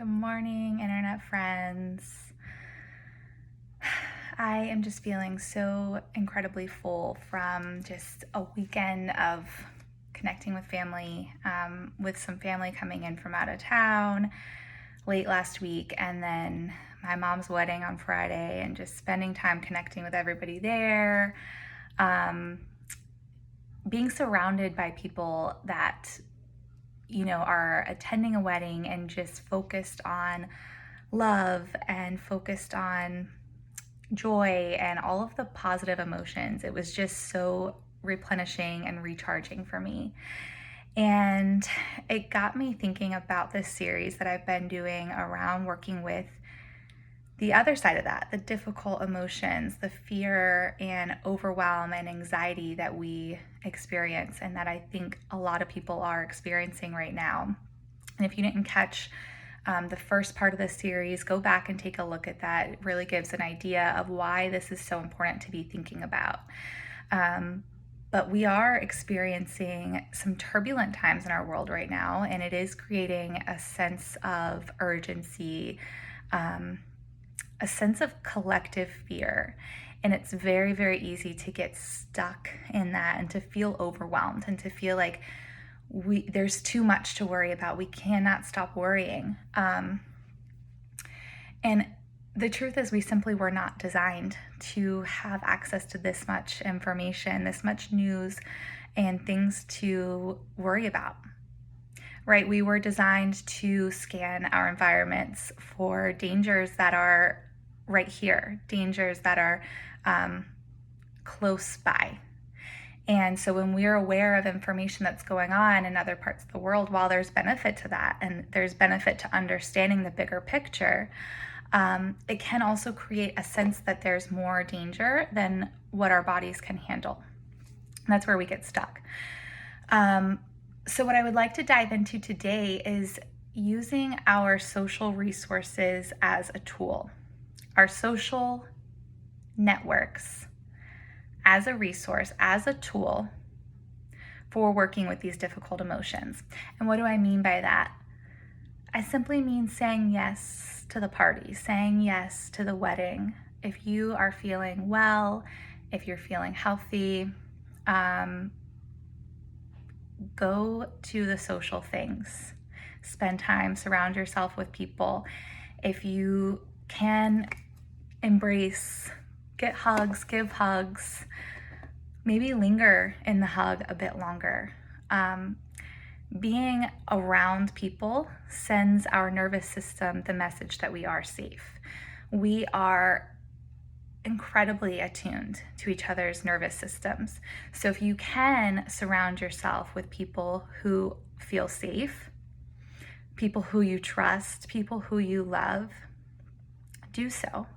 Good morning, internet friends. I am just feeling so incredibly full from just a weekend of connecting with family, with some family coming in from out of town late last week, and then my mom's wedding on Friday, and just spending time connecting with everybody there. Being surrounded by people that are attending a wedding and just focused on love and focused on joy and all of the positive emotions. It was just so replenishing and recharging for me. And it got me thinking about this series that I've been doing around working with the other side of that, the difficult emotions, the fear and overwhelm and anxiety that we experience, and that I think a lot of people are experiencing right now. And if you didn't catch the first part of the series, go back and take a look at that. It really gives an idea of why this is so important to be thinking about. But we are experiencing some turbulent times in our world right now, and it is creating a sense of urgency, a sense of collective fear. And it's very, very easy to get stuck in that and to feel overwhelmed and to feel like there's too much to worry about. We cannot stop worrying. And the truth is, we simply were not designed to have access to this much information, this much news, and things to worry about. Right? We were designed to scan our environments for dangers that are right here, dangers that are close by. And so when we're aware of information that's going on in other parts of the world, while there's benefit to that and there's benefit to understanding the bigger picture, it can also create a sense that there's more danger than what our bodies can handle. And that's where we get stuck. So what I would like to dive into today is using our social resources as a tool, our social networks as a resource, as a tool for working with these difficult emotions. And what do I mean by that? I simply mean saying yes to the party, saying yes to the wedding. If you are feeling well, if you're feeling healthy, go to the social things. Spend time, surround yourself with people. If you can embrace, get hugs, give hugs, maybe linger in the hug a bit longer. Being around people sends our nervous system the message that we are safe. We are incredibly attuned to each other's nervous systems. So if you can surround yourself with people who feel safe, people who you trust, people who you love, do so.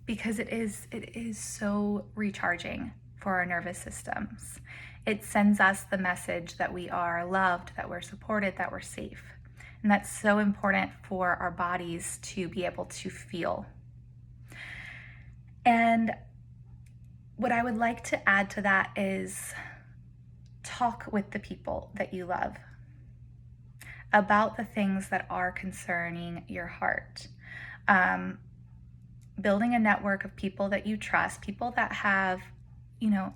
Because it is so recharging for our nervous systems. It sends us the message that we are loved, that we're supported, that we're safe. And that's so important for our bodies to be able to feel. And what I would like to add to that is talk with the people that you love about the things that are concerning your heart. Building a network of people that you trust, people that have,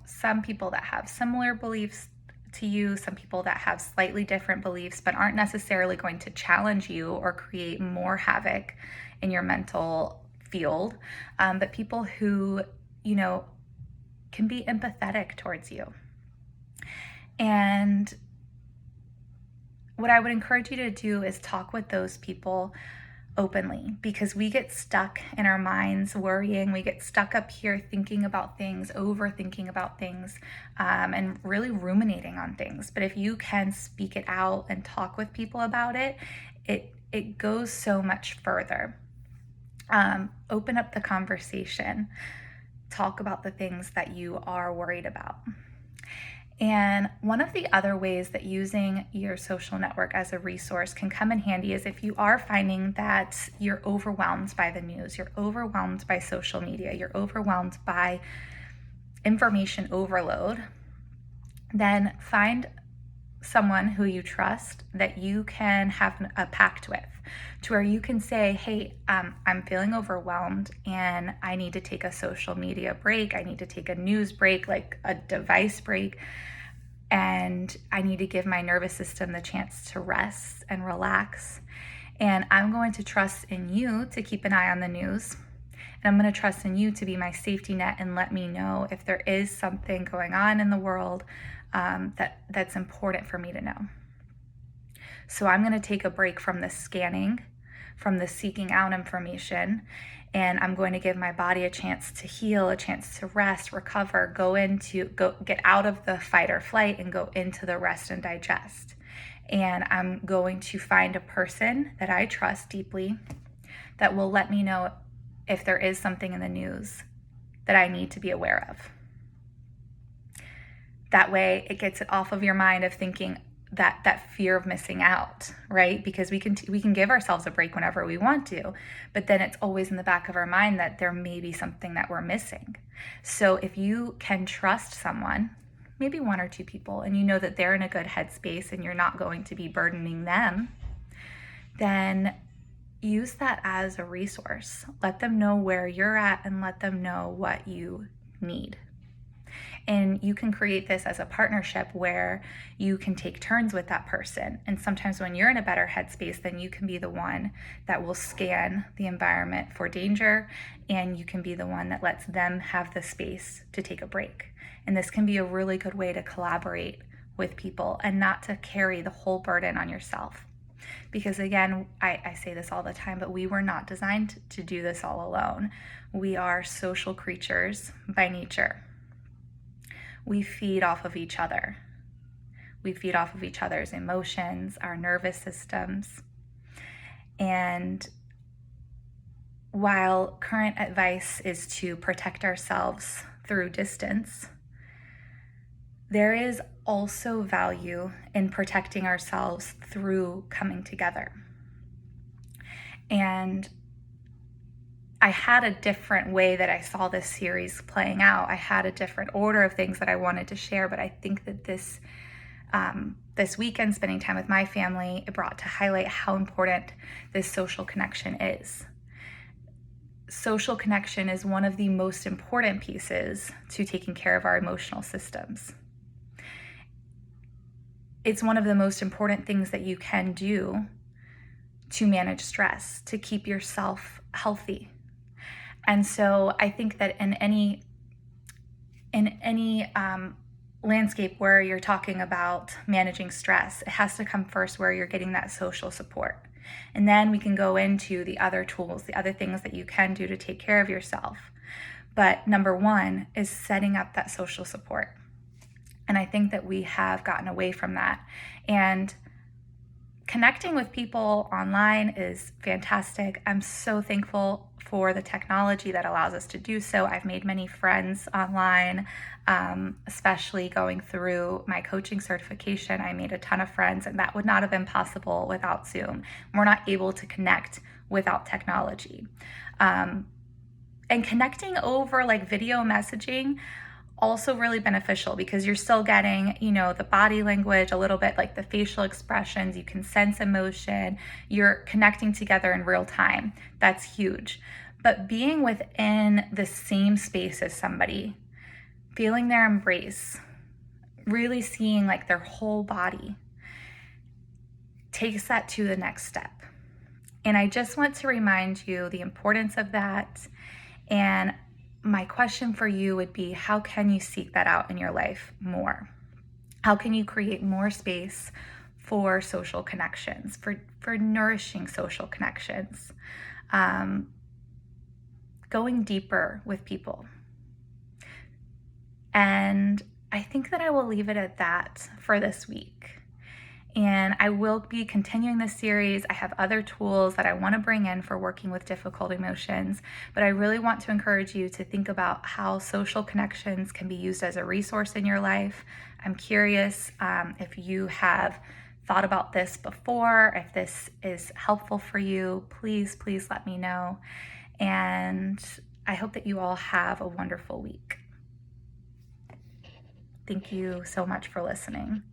some people that have similar beliefs to you, some people that have slightly different beliefs, but aren't necessarily going to challenge you or create more havoc in your mental field, but people who, can be empathetic towards you. And what I would encourage you to do is talk with those people openly, because we get stuck in our minds worrying. We get stuck up here thinking about things, overthinking about things, and really ruminating on things. But if you can speak it out and talk with people about it, it goes so much further. Open up the conversation. Talk about the things that you are worried about. And one of the other ways that using your social network as a resource can come in handy is if you are finding that you're overwhelmed by the news, you're overwhelmed by social media, you're overwhelmed by information overload, then find someone who you trust that you can have a pact with, to where you can say, hey, I'm feeling overwhelmed and I need to take a social media break. I need to take a news break, like a device break. And I need to give my nervous system the chance to rest and relax. And I'm going to trust in you to keep an eye on the news. And I'm going to trust in you to be my safety net and let me know if there is something going on in the world that's important for me to know. So I'm going to take a break from the scanning, from the seeking out information, and I'm going to give my body a chance to heal, a chance to rest, recover, go get out of the fight or flight and go into the rest and digest. And I'm going to find a person that I trust deeply that will let me know if there is something in the news that I need to be aware of. That way it gets it off of your mind of thinking that fear of missing out, right? Because we can give ourselves a break whenever we want to, but then it's always in the back of our mind that there may be something that we're missing. So if you can trust someone, maybe one or two people, and you know that they're in a good headspace and you're not going to be burdening them, then use that as a resource. Let them know where you're at and let them know what you need. And you can create this as a partnership where you can take turns with that person. And sometimes when you're in a better headspace, then you can be the one that will scan the environment for danger, and you can be the one that lets them have the space to take a break. And this can be a really good way to collaborate with people and not to carry the whole burden on yourself. Because again, I say this all the time, but we were not designed to do this all alone. We are social creatures by nature. We feed off of each other. We feed off of each other's emotions, our nervous systems. And while current advice is to protect ourselves through distance, there is also value in protecting ourselves through coming together. And I had a different way that I saw this series playing out. I had a different order of things that I wanted to share, but I think that this weekend, spending time with my family, it brought to highlight how important this social connection is. Social connection is one of the most important pieces to taking care of our emotional systems. It's one of the most important things that you can do to manage stress, to keep yourself healthy. And so I think that in any landscape where you're talking about managing stress, it has to come first where you're getting that social support. And then we can go into the other tools, the other things that you can do to take care of yourself. But number one is setting up that social support. And I think that we have gotten away from that. And connecting with people online is fantastic. I'm so thankful for the technology that allows us to do so. I've made many friends online, especially going through my coaching certification. I made a ton of friends, and that would not have been possible without Zoom. We're not able to connect without technology. And connecting over like video messaging, also really beneficial because you're still getting, the body language, a little bit like the facial expressions, you can sense emotion, you're connecting together in real time. That's huge. But being within the same space as somebody, feeling their embrace, really seeing like their whole body, takes that to the next step. And I just want to remind you the importance of that. And my question for you would be, how can you seek that out in your life more? How can you create more space for social connections, for nourishing social connections, going deeper with people? And I think that I will leave it at that for this week. And I will be continuing this series. I have other tools that I want to bring in for working with difficult emotions, but I really want to encourage you to think about how social connections can be used as a resource in your life. I'm curious if you have thought about this before, if this is helpful for you. Please let me know. And I hope that you all have a wonderful week. Thank you so much for listening.